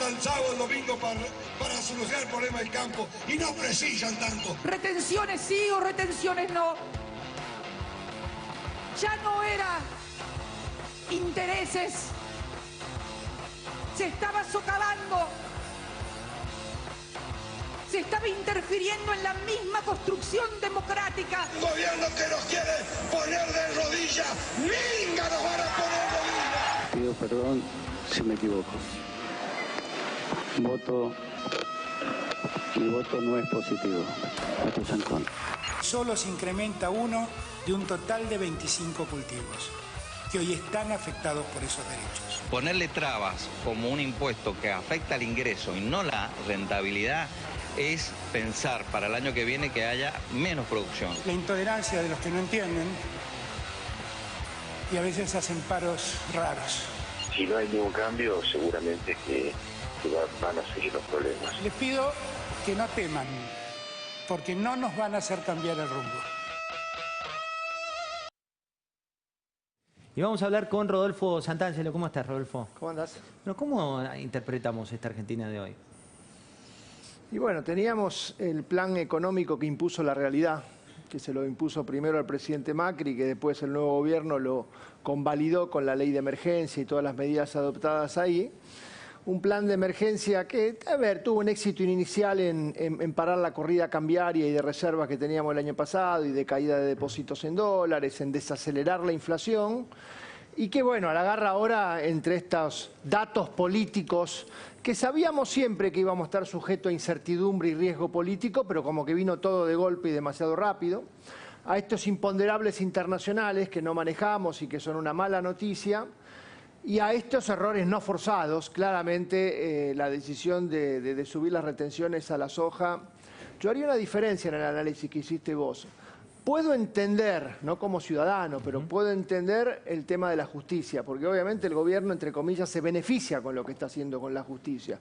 hasta el sábado, el domingo para solucionar el problema del campo y no precisan tanto. Retenciones sí o retenciones no. Ya no era intereses. Se estaba socavando. Se estaba interfiriendo en la misma construcción democrática. Un gobierno que nos quiere poner de rodillas, ¡minga nos van a poner de rodillas! Pido perdón si me equivoco. Mi voto no es positivo. Voto Chancón. Solo se incrementa uno de un total de 25 cultivos que hoy están afectados por esos derechos. Ponerle trabas como un impuesto que afecta al ingreso y no la rentabilidad es pensar para el año que viene que haya menos producción. La intolerancia de los que no entienden y a veces hacen paros raros. Si no hay ningún cambio, seguramente que van a seguir los problemas. Les pido que no teman, porque no nos van a hacer cambiar el rumbo. Y vamos a hablar con Rodolfo Santangelo. ¿Cómo estás, Rodolfo? ¿Cómo andás? Bueno, ¿cómo interpretamos esta Argentina de hoy? Y bueno, teníamos el plan económico que impuso la realidad, que se lo impuso primero al presidente Macri, que después el nuevo gobierno lo convalidó con la ley de emergencia y todas las medidas adoptadas ahí. Un plan de emergencia que, tuvo un éxito inicial en parar la corrida cambiaria y de reservas que teníamos el año pasado y de caída de depósitos en dólares, en desacelerar la inflación. Y que bueno, a la garra ahora entre estos datos políticos que sabíamos siempre que íbamos a estar sujetos a incertidumbre y riesgo político, pero como que vino todo de golpe y demasiado rápido, a estos imponderables internacionales que no manejamos y que son una mala noticia, y a estos errores no forzados. Claramente la decisión de subir las retenciones a la soja, yo haría una diferencia en el análisis que hiciste vos. Puedo entender, no como ciudadano, pero puedo entender el tema de la justicia, porque obviamente el gobierno, entre comillas, se beneficia con lo que está haciendo con la justicia.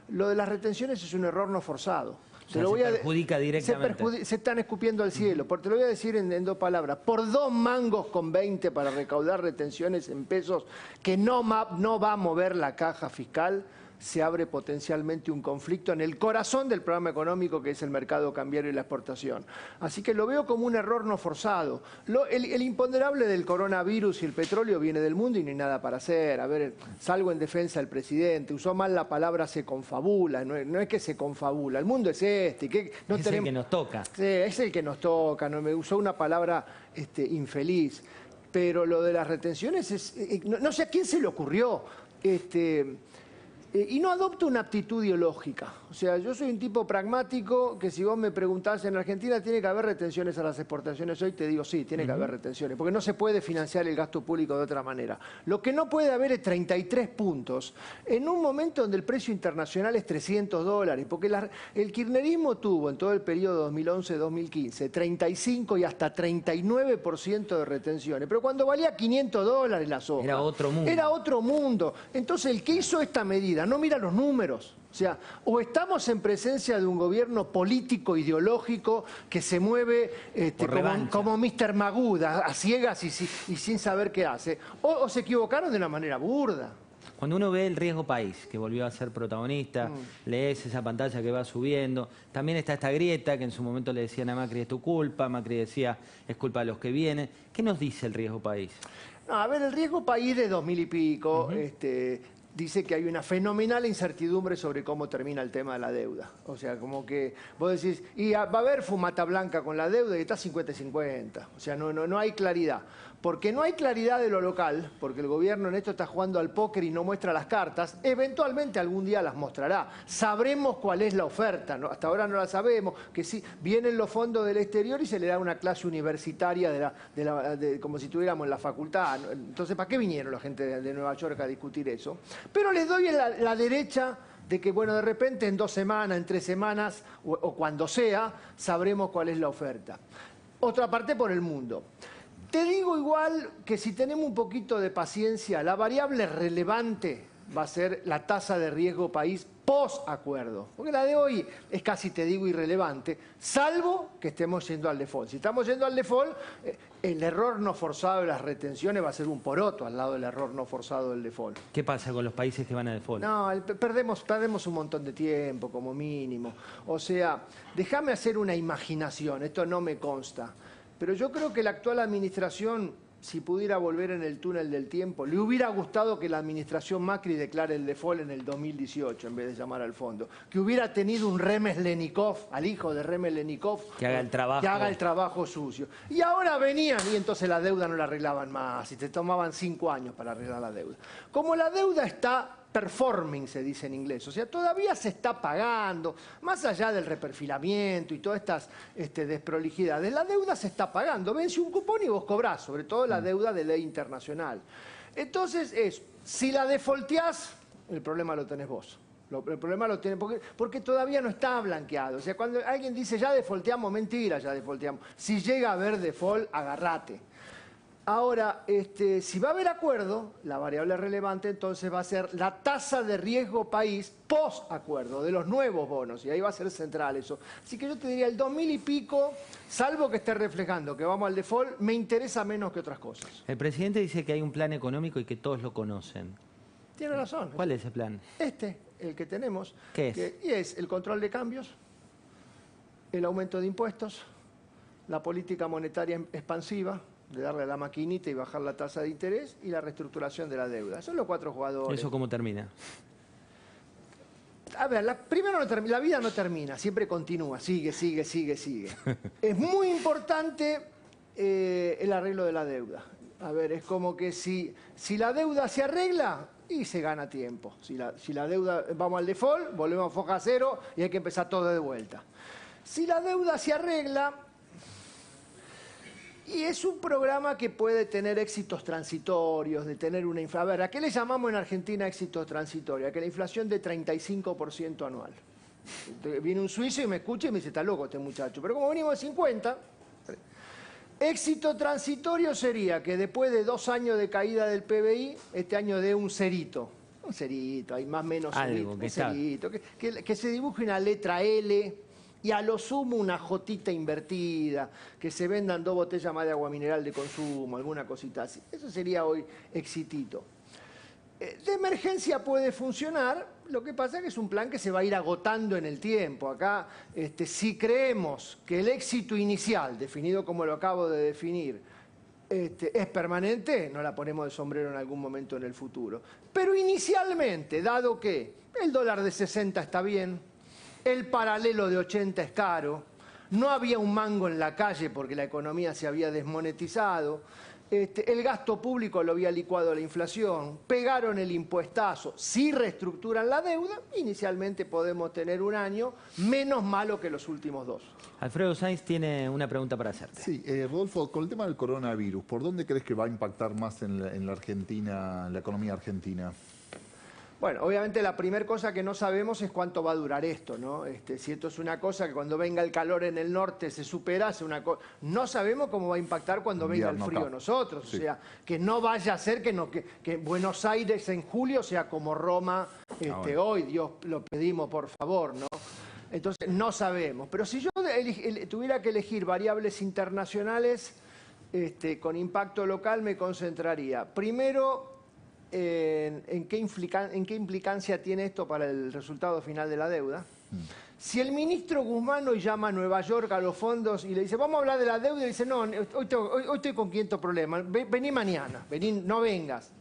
Lo de las retenciones es un error no forzado. O sea, se perjudica directamente. Se están escupiendo al cielo. Te lo voy a decir en dos palabras. Por 2 mangos con 20 para recaudar retenciones en pesos que no va a mover la caja fiscal, se abre potencialmente un conflicto en el corazón del programa económico que es el mercado cambiario y la exportación. Así que lo veo como un error no forzado. El imponderable del coronavirus y el petróleo viene del mundo y no hay nada para hacer. A ver, salgo en defensa del presidente, usó mal la palabra se confabula, no es que se confabula, el mundo es este. Que no es el que nos toca. Sí, es el que nos toca, no me usó una palabra infeliz. Pero lo de las retenciones, no sé a quién se le ocurrió. Y no adopto una actitud ideológica. O sea, yo soy un tipo pragmático que si vos me preguntás en Argentina tiene que haber retenciones a las exportaciones hoy, te digo sí, tiene que haber retenciones, porque no se puede financiar el gasto público de otra manera. Lo que no puede haber es 33 puntos en un momento donde el precio internacional es $300, porque el kirchnerismo tuvo en todo el periodo 2011-2015 35 y hasta 39% de retenciones, pero cuando valía $500 la soja. Era otro mundo. Era otro mundo. Entonces el que hizo esta medida no mira los números. O sea, o estamos en presencia de un gobierno político, ideológico, que se mueve como Mr. Magoo, a ciegas y sin saber qué hace, o se equivocaron de una manera burda. Cuando uno ve el riesgo país, que volvió a ser protagonista, lees esa pantalla que va subiendo, también está esta grieta que en su momento le decían a Macri es tu culpa, Macri decía es culpa de los que vienen. ¿Qué nos dice el riesgo país? No, a ver, el riesgo país de 2000 y pico, dice que hay una fenomenal incertidumbre sobre cómo termina el tema de la deuda. O sea, como que vos decís, y va a haber fumata blanca con la deuda y está 50-50. O sea, no hay claridad. Porque no hay claridad de lo local, porque el gobierno en esto está jugando al póker y no muestra las cartas, eventualmente algún día las mostrará. Sabremos cuál es la oferta, ¿no? Hasta ahora no la sabemos, que sí, vienen los fondos del exterior y se le da una clase universitaria como si estuviéramos en la facultad. Entonces, ¿para qué vinieron la gente de Nueva York a discutir eso? Pero les doy la derecha de que, bueno, de repente en 2 semanas, en 3 semanas, o cuando sea, sabremos cuál es la oferta. Otra parte por el mundo. Te digo igual que si tenemos un poquito de paciencia, la variable relevante va a ser la tasa de riesgo país post-acuerdo. Porque la de hoy es casi, te digo, irrelevante, salvo que estemos yendo al default. Si estamos yendo al default, el error no forzado de las retenciones va a ser un poroto al lado del error no forzado del default. ¿Qué pasa con los países que van a default? No, perdemos un montón de tiempo, como mínimo. O sea, déjame hacer una imaginación, esto no me consta. Pero yo creo que la actual administración, si pudiera volver en el túnel del tiempo, le hubiera gustado que la administración Macri declare el default en el 2018 en vez de llamar al fondo. Que hubiera tenido un Remeslenikov, al hijo de Remeslenikov, que haga el trabajo. Que haga el trabajo sucio. Y ahora venían y entonces la deuda no la arreglaban más y te tomaban 5 años para arreglar la deuda. Como la deuda está performing, se dice en inglés, o sea, todavía se está pagando, más allá del reperfilamiento y todas estas desprolijidades, la deuda se está pagando, vence un cupón y vos cobrás, sobre todo la deuda de ley internacional. Entonces si la defaulteás, el problema lo tenés vos. El problema lo tiene porque todavía no está blanqueado. O sea, cuando alguien dice ya defaulteamos, mentira, ya defaulteamos. Si llega a haber default, agarrate. Ahora, si va a haber acuerdo, la variable relevante entonces va a ser la tasa de riesgo país post-acuerdo, de los nuevos bonos, y ahí va a ser central eso. Así que yo te diría, el 2000 y pico, salvo que esté reflejando que vamos al default, me interesa menos que otras cosas. El presidente dice que hay un plan económico y que todos lo conocen. Tiene razón. ¿Cuál es ese plan? El que tenemos. ¿Qué es? Y es el control de cambios, el aumento de impuestos, la política monetaria expansiva, de darle a la maquinita y bajar la tasa de interés, y la reestructuración de la deuda. Son los 4 jugadores. ¿Eso cómo termina? A ver, primero la vida no termina, siempre continúa, sigue. Es muy importante el arreglo de la deuda. A ver, es como que si la deuda se arregla, y se gana tiempo. Si la deuda, vamos al default, volvemos a foja cero y hay que empezar todo de vuelta. Si la deuda se arregla, y es un programa que puede tener éxitos transitorios, de tener una inflación. A ver, ¿a qué le llamamos en Argentina éxitos transitorios? A que la inflación de 35% anual. Viene un suizo y me escucha y me dice, está loco este muchacho. Pero como venimos de 50, éxito transitorio sería que después de 2 años de caída del PBI, este año dé un cerito. Un cerito, hay más o menos algo un cerito. Que se dibuje una letra L, y a lo sumo una jotita invertida, que se vendan 2 botellas más de agua mineral de consumo, alguna cosita así. Eso sería hoy exitito. De emergencia puede funcionar, lo que pasa es que es un plan que se va a ir agotando en el tiempo. Acá, si creemos que el éxito inicial, definido como lo acabo de definir, es permanente, no la ponemos de sombrero en algún momento en el futuro. Pero inicialmente, dado que el dólar de 60 está bien, el paralelo de 80 es caro, no había un mango en la calle porque la economía se había desmonetizado, el gasto público lo había licuado a la inflación, pegaron el impuestazo, si reestructuran la deuda, inicialmente podemos tener un año menos malo que los últimos 2. Alfredo Sainz tiene una pregunta para hacerte. Sí, Rodolfo, con el tema del coronavirus, ¿por dónde crees que va a impactar más en la Argentina, en la economía argentina? Bueno, obviamente la primera cosa que no sabemos es cuánto va a durar esto, ¿no? Si esto es una cosa que cuando venga el calor en el norte se supera, es una cosa. No sabemos cómo va a impactar cuando venga el frío a nosotros. Sí. O sea, que no vaya a ser que Buenos Aires en julio sea como Roma hoy. Dios lo pedimos, por favor, ¿no? Entonces, no sabemos. Pero si yo tuviera que elegir variables internacionales con impacto local, me concentraría. Primero, ¿en qué implicancia tiene esto para el resultado final de la deuda? Si el ministro Guzmán hoy llama a Nueva York a los fondos y le dice, vamos a hablar de la deuda, y dice, no, hoy estoy con 500 problemas, vení mañana, no vengas.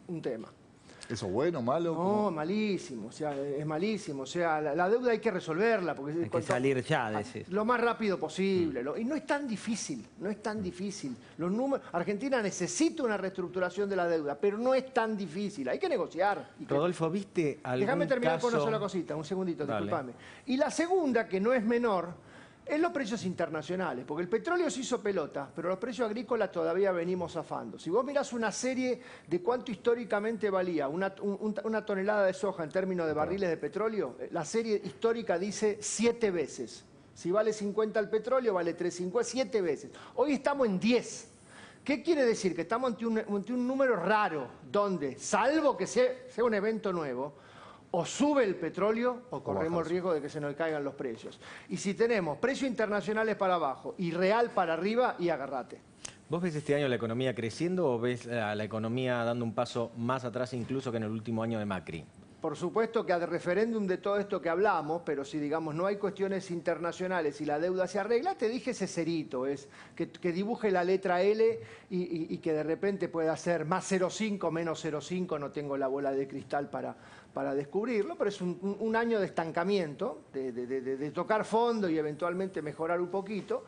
Un tema. ¿Eso bueno, malo? No, malísimo, o sea, es malísimo. O sea, la deuda hay que resolverla. Porque hay que salir ya, decís. Lo más rápido posible. Y no es tan difícil, no es tan difícil. Los números, Argentina necesita una reestructuración de la deuda, pero no es tan difícil. Hay que negociar. Rodolfo, ¿viste algún Déjame terminar caso? con una sola cosita, un segundito, Dale. discúlpame. Y la segunda, que no es menor, es los precios internacionales, porque el petróleo se hizo pelota, pero los precios agrícolas todavía venimos zafando. Si vos mirás una serie de cuánto históricamente valía una tonelada de soja en términos de barriles de petróleo, la serie histórica dice 7 veces. Si vale 50 el petróleo, vale 3,50, 7 veces. Hoy estamos en 10. ¿Qué quiere decir? Que estamos ante un número raro, donde, salvo que sea un evento nuevo, o sube el petróleo o corremos el riesgo de que se nos caigan los precios. Y si tenemos precios internacionales para abajo y real para arriba, y agárrate. ¿Vos ves este año la economía creciendo o ves a la economía dando un paso más atrás incluso que en el último año de Macri? Por supuesto que al referéndum de todo esto que hablamos, pero si digamos no hay cuestiones internacionales y la deuda se arregla, te dije ese cerito, es que dibuje la letra L y que de repente pueda ser más 0,5, menos 0,5, no tengo la bola de cristal para descubrirlo, pero es un año de estancamiento, de tocar fondo y eventualmente mejorar un poquito,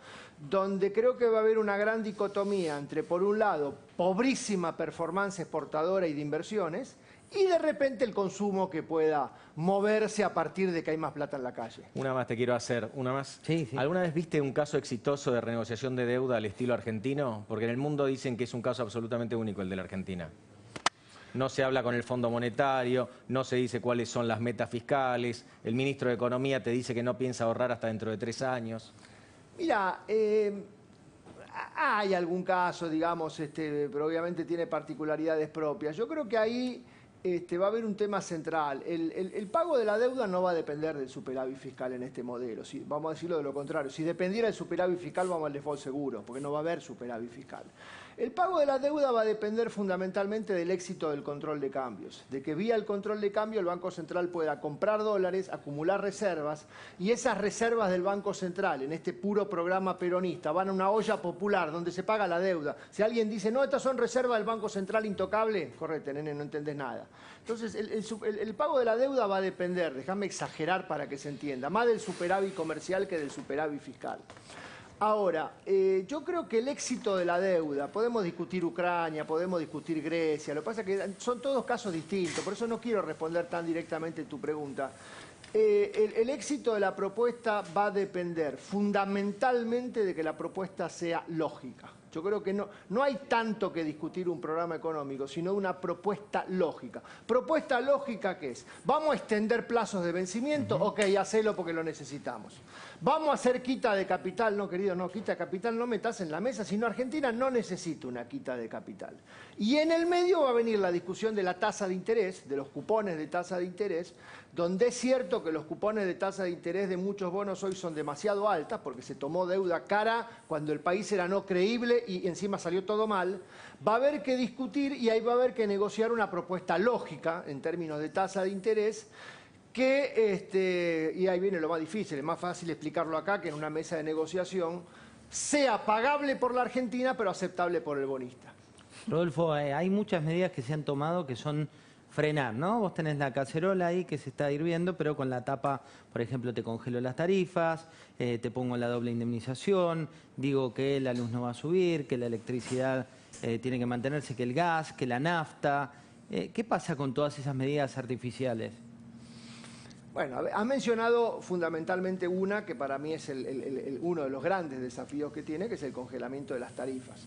donde creo que va a haber una gran dicotomía entre, por un lado, pobrísima performance exportadora y de inversiones, y de repente el consumo que pueda moverse a partir de que hay más plata en la calle. Una más te quiero hacer, una más. Sí, sí. ¿Alguna vez viste un caso exitoso de renegociación de deuda al estilo argentino? Porque en el mundo dicen que es un caso absolutamente único el de la Argentina. No se habla con el Fondo Monetario, no se dice cuáles son las metas fiscales, el ministro de Economía te dice que no piensa ahorrar hasta dentro de 3 años. Mira, hay algún caso, digamos, pero obviamente tiene particularidades propias. Yo creo que ahí va a haber un tema central. El pago de la deuda no va a depender del superávit fiscal en este modelo. Vamos a decirlo de lo contrario. Si dependiera del superávit fiscal, vamos al default seguro, porque no va a haber superávit fiscal. El pago de la deuda va a depender fundamentalmente del éxito del control de cambios, de que vía el control de cambio el Banco Central pueda comprar dólares, acumular reservas, y esas reservas del Banco Central, en este puro programa peronista, van a una olla popular donde se paga la deuda. Si alguien dice, no, estas son reservas del Banco Central intocable, correte, nene, no entendés nada. Entonces, el pago de la deuda va a depender, déjame exagerar para que se entienda, más del superávit comercial que del superávit fiscal. Ahora, yo creo que el éxito de la deuda, podemos discutir Ucrania, podemos discutir Grecia, lo que pasa es que son todos casos distintos, por eso no quiero responder tan directamente tu pregunta. El éxito de la propuesta va a depender fundamentalmente de que la propuesta sea lógica. Yo creo que no hay tanto que discutir un programa económico, sino una propuesta lógica. ¿Propuesta lógica qué es? ¿Vamos a extender plazos de vencimiento? Ok, hacelo porque lo necesitamos. ¿Vamos a hacer quita de capital? No, querido, no, quita de capital no metas en la mesa, sino Argentina no necesita una quita de capital. Y en el medio va a venir la discusión de la tasa de interés, de los cupones de tasa de interés, donde es cierto que los cupones de tasa de interés de muchos bonos hoy son demasiado altas, porque se tomó deuda cara cuando el país era no creíble y encima salió todo mal. Va a haber que discutir y ahí va a haber que negociar una propuesta lógica en términos de tasa de interés, y ahí viene lo más difícil, es más fácil explicarlo acá que en una mesa de negociación, sea pagable por la Argentina pero aceptable por el bonista. Rodolfo, hay muchas medidas que se han tomado que son frenar, ¿no? Vos tenés la cacerola ahí que se está hirviendo, pero con la tapa, por ejemplo, te congelo las tarifas, te pongo la doble indemnización, digo que la luz no va a subir, que la electricidad tiene que mantenerse, que el gas, que la nafta. ¿Qué pasa con todas esas medidas artificiales? Bueno, has mencionado fundamentalmente una que para mí es uno de los grandes desafíos que tiene, que es el congelamiento de las tarifas.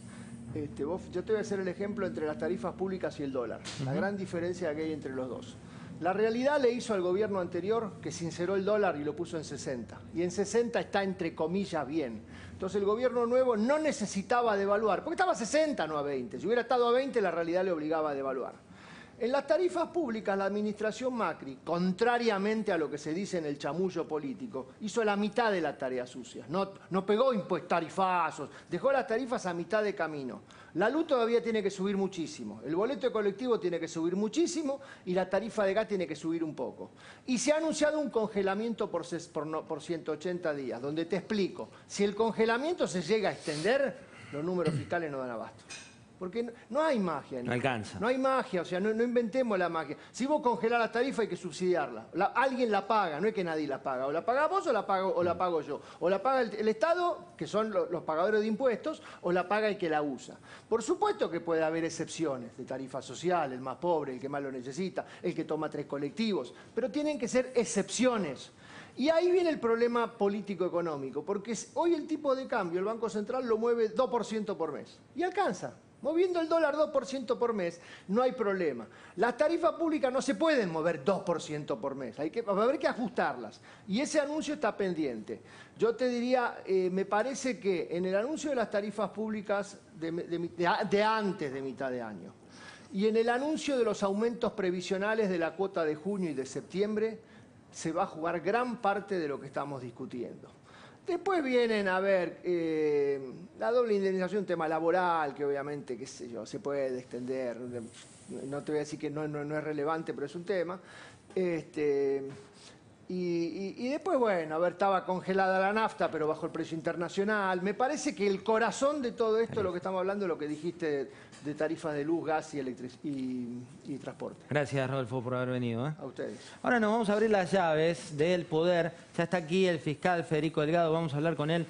Yo te voy a hacer el ejemplo entre las tarifas públicas y el dólar, la gran diferencia que hay entre los dos. La realidad le hizo al gobierno anterior que sinceró el dólar y lo puso en 60. Y en 60 está entre comillas bien. Entonces el gobierno nuevo no necesitaba devaluar, porque estaba a 60, no a 20. Si hubiera estado a 20, la realidad le obligaba a devaluar. En las tarifas públicas, la administración Macri, contrariamente a lo que se dice en el chamullo político, hizo la mitad de la tarea sucia. No pegó tarifazos, dejó las tarifas a mitad de camino. La luz todavía tiene que subir muchísimo, el boleto de colectivo tiene que subir muchísimo y la tarifa de gas tiene que subir un poco. Y se ha anunciado un congelamiento por 180 días, donde te explico, si el congelamiento se llega a extender, los números fiscales no dan abasto. Porque no hay magia. No alcanza. No hay magia, o sea, no inventemos la magia. Si vos congelás la tarifa hay que subsidiarla. Alguien la paga, no es que nadie la paga. O la pagás vos o la pago yo. O la paga el Estado, que son los pagadores de impuestos, o la paga el que la usa. Por supuesto que puede haber excepciones de tarifa social, el más pobre, el que más lo necesita, el que toma 3 colectivos. Pero tienen que ser excepciones. Y ahí viene el problema político-económico, porque hoy el tipo de cambio, el Banco Central lo mueve 2% por mes. Y alcanza. Moviendo el dólar 2% por mes, no hay problema. Las tarifas públicas no se pueden mover 2% por mes, va a haber que ajustarlas. Y ese anuncio está pendiente. Yo te diría, me parece que en el anuncio de las tarifas públicas de antes de mitad de año, Y en el anuncio de los aumentos previsionales de la cuota de junio y de septiembre se va a jugar gran parte de lo que estamos discutiendo. Después vienen a ver la doble indemnización, un tema laboral que obviamente, qué sé yo, se puede extender. No te voy a decir que no es relevante, pero es un tema. Y después, bueno, a ver, estaba congelada la nafta, pero bajo el precio internacional. Me parece que el corazón de todo esto, lo que estamos hablando, es lo que dijiste de tarifas de luz, gas y transporte. Gracias, Rodolfo, por haber venido. A ustedes. Ahora nos vamos a abrir las llaves del poder. Ya está aquí el fiscal Federico Delgado, vamos a hablar con él.